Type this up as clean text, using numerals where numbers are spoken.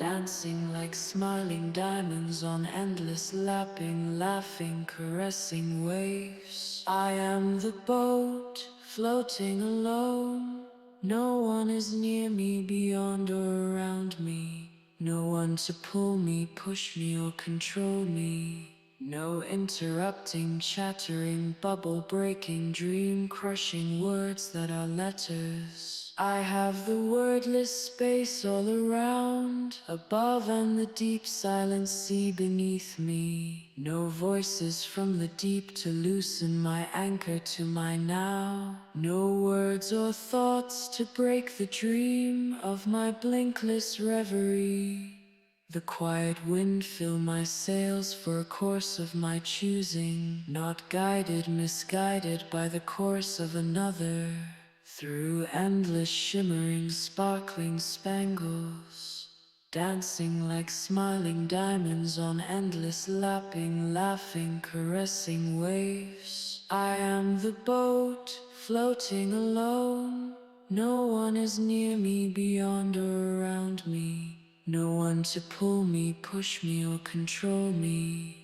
dancing like smiling diamonds on endless lapping, laughing, caressing waves. I am the boat, floating alone. No one is near me, beyond or around me. No one to pull me, push me, or control me. No interrupting, chattering, bubble-breaking, dream-crushing words that are letters. I have the wordless space all around, above and the deep silent sea beneath me. No voices from the deep to loosen my anchor to my now. No words or thoughts to break the dream of my blinkless reverie. The quiet wind fill my sails for a course of my choosing, not guided, misguided by the course of another. Through endless shimmering, sparkling spangles, dancing like smiling diamonds on endless lapping, laughing, caressing waves. I am the boat, floating alone. No one is near me, beyond or around me. No one to pull me, push me, or control me.